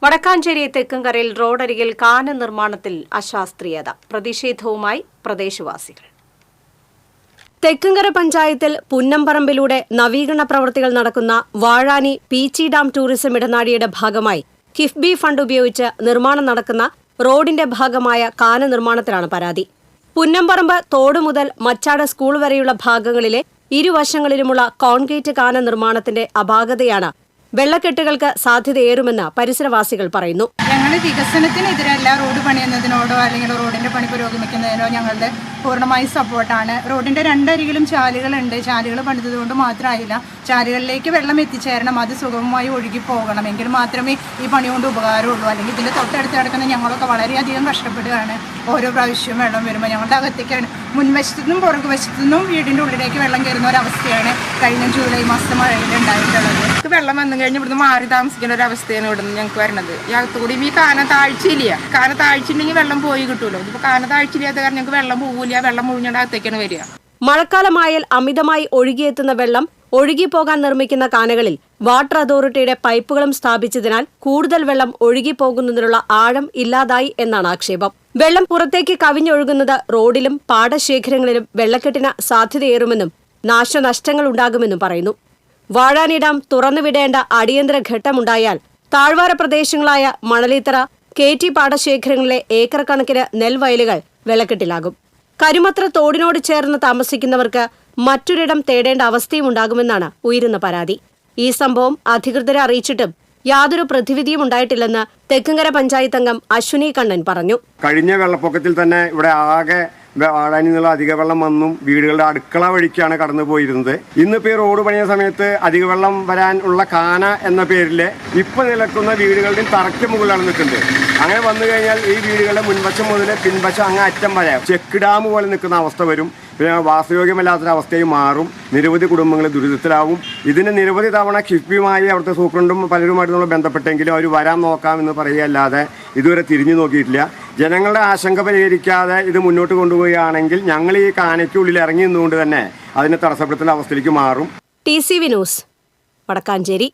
വടക്കാഞ്ചേരി തെക്കുംകരയിൽ റോഡരികിൽ കാന നിർമ്മാണത്തിൽ അശാസ്ത്രീയത. പ്രതിഷേധവുമായി പ്രദേശവാസികൾ. തെക്കുംകര പഞ്ചായത്തിൽ പുന്നംപറമ്പിലൂടെ നവീകരണ പ്രവൃത്തികൾ നടക്കുന്ന വാഴാനി പീച്ചി ഡാം ടൂറിസം ഇടനാഴിയുടെ ഭാഗമായി കിഫ്ബി ഫണ്ട് ഉപയോഗിച്ച് നിർമ്മാണം നടക്കുന്ന റോഡിന്റെ ഭാഗമായ കാന നിർമ്മാണത്തിലാണ് പരാതി. പുന്നംപറമ്പ് തോട് മുതൽ മച്ചാട് സ്കൂൾ വരെയുള്ള ഭാഗങ്ങളിലെ ഇരുവശങ്ങളിലുമുള്ള കോൺക്രീറ്റ് കാന നിർമ്മാണത്തിന്റെ അപാകതയാണ് വെള്ളക്കെട്ടുകൾക്ക് സാധ്യതയേറുമെന്ന് പരിസരവാസികൾ പറയുന്നു. ഞങ്ങൾ വികസനത്തിനെതിരല്ല, റോഡ് പണിയുന്നതിനോടോ അല്ലെങ്കിൽ റോഡിന്റെ പണി പുരോഗമിക്കുന്നതിനോ ഞങ്ങളുടെ പൂർണ്ണമായി സപ്പോർട്ടാണ്. റോഡിന്റെ രണ്ടരികിലും ചാലുകളുണ്ട്. ചാലുകൾ പണിതുകൊണ്ട് മാത്രമായില്ല, ചാലുകളിലേക്ക് വെള്ളം എത്തിച്ചേരണം, അത് സുഗമമായി ഒഴുകി പോകണം. എങ്കിൽ മാത്രമേ ഈ പണി കൊണ്ട് ഉപകാരമുള്ളൂ. അല്ലെങ്കിൽ ഇതിൻ്റെ തൊട്ടടുത്ത് കിടക്കുന്ന ഞങ്ങളൊക്കെ വളരെയധികം കഷ്ടപ്പെടുകയാണ്. ഓരോ പ്രാവശ്യവും വെള്ളം വരുമ്പോൾ ഞങ്ങളുടെ അകത്തേക്കാണ്, മുൻവശത്തുനിന്നും പുറകു വശത്തുനിന്നും വീടിൻ്റെ ഉള്ളിലേക്ക് വെള്ളം കയറുന്ന ഒരവസ്ഥയാണ് കഴിഞ്ഞ ജൂലൈ മാസത്തെ മഴയിൽ ഉണ്ടായിട്ടുള്ളത്. വെള്ളം വന്നു കഴിഞ്ഞ് ഇവിടുന്ന് മാറി താമസിക്കേണ്ട ഒരു അവസ്ഥയാണ് ഇവിടുന്ന് ഞങ്ങൾക്ക് വരുന്നത്. അകത്തുകൂടി ഈ കാന താഴ്ചയില്ല, കാന താഴ്ചയുണ്ടെങ്കിൽ വെള്ളം പോയി കിട്ടുമല്ലോ. ഇതിപ്പോൾ കാന താഴ്ചയില്ലാത്ത കാരണം ഞങ്ങൾക്ക് വെള്ളം പോകില്ല, വെള്ളം മുഴിഞ്ഞ അകത്തേക്കാണ് വരിക. മഴക്കാലമായാൽ അമിതമായി ഒഴുകിയെത്തുന്ന വെള്ളം ഒഴുകിപ്പോകാൻ നിർമ്മിക്കുന്ന കാനകളിൽ വാട്ടർ അതോറിറ്റിയുടെ പൈപ്പുകളും സ്ഥാപിച്ചതിനാൽ കൂടുതൽ വെള്ളം ഒഴുകിപ്പോകുന്നതിനുള്ള ആഴം ഇല്ലാതായി എന്നാണ് ആക്ഷേപം. വെള്ളം പുറത്തേക്ക് കവിഞ്ഞൊഴുകുന്നത് റോഡിലും പാടശേഖരങ്ങളിലും വെള്ളക്കെട്ടിന് സാധ്യതയേറുമെന്നും നാശനഷ്ടങ്ങൾ ഉണ്ടാകുമെന്നും പറയുന്നു. വാഴാനി ഡാം തുറന്നുവിടേണ്ട അടിയന്തര ഘട്ടമുണ്ടായാൽ താഴ്വാര പ്രദേശങ്ങളായ മണലിത്തറ, KT പാടശേഖരങ്ങളിലെ ഏക്കർ കണക്കിന് നെൽവയലുകൾ വെള്ളക്കെട്ടിലാകും. കരുമത്ര തോടിനോട് ചേർന്ന് താമസിക്കുന്നവർക്ക് മറ്റൊരിടം തേടേണ്ട അവസ്ഥയും ഉണ്ടാകുമെന്നാണ് ഉയരുന്ന പരാതി. ഈ സംഭവം അധികൃതരെ അറിയിച്ചിട്ടും യാതൊരു പ്രതിവിധിയും ഉണ്ടായിട്ടില്ലെന്ന് തെക്കുംകര പഞ്ചായത്ത് അംഗം അശ്വിനി കണ്ണൻ പറഞ്ഞു. കഴിഞ്ഞ വെള്ളപ്പൊക്കത്തിൽ തന്നെ ഇവിടെ ആകെ വാഴാനിൽ നിന്നുള്ള അധിക വെള്ളം വന്നും വീടുകളുടെ അടുക്കള വഴിക്കാണ് കടന്നു പോയിരുന്നത്. ഇന്നിപ്പോൾ ഈ റോഡ് പണിയ സമയത്ത് അധിക വെള്ളം വരാൻ ഉള്ള കാന എന്ന പേരിൽ ഇപ്പം നിലക്കുന്ന വീടുകളുടെയും തറയ്ക്ക് മുകളിലാണ് നിൽക്കുന്നത്. അങ്ങനെ വന്നു കഴിഞ്ഞാൽ ഈ വീടുകളുടെ മുൻവശം മുതൽ പിൻവശം അങ്ങ് അറ്റം വരെ ചെക്ക് ഡാം പോലെ നിൽക്കുന്ന അവസ്ഥ വരും. പിന്നെ വാസയോഗ്യമല്ലാത്തൊരവസ്ഥയും മാറും. നിരവധി കുടുംബങ്ങൾ ദുരിതത്തിലാവും. ഇതിന് നിരവധി തവണ കിഫ്ബിയുമായി അവിടുത്തെ സൂപ്രണ്ടും പലരുമായിട്ട് നമ്മൾ ബന്ധപ്പെട്ടെങ്കിലും അവർ വരാൻ നോക്കാമെന്ന് പറയുകയല്ലാതെ ഇതുവരെ തിരിഞ്ഞു നോക്കിയിട്ടില്ല. ജനങ്ങളുടെ ആശങ്ക പരിഹരിക്കാതെ ഇത് മുന്നോട്ട് കൊണ്ടുപോവുകയാണെങ്കിൽ ഞങ്ങൾ ഈ കാനയ്ക്കുള്ളിൽ ഇറങ്ങി നിന്നുകൊണ്ട് തന്നെ അതിനെ തടസ്സപ്പെടുത്തുന്ന അവസ്ഥയിലേക്ക് മാറും. TCV news, Vadakkanchery.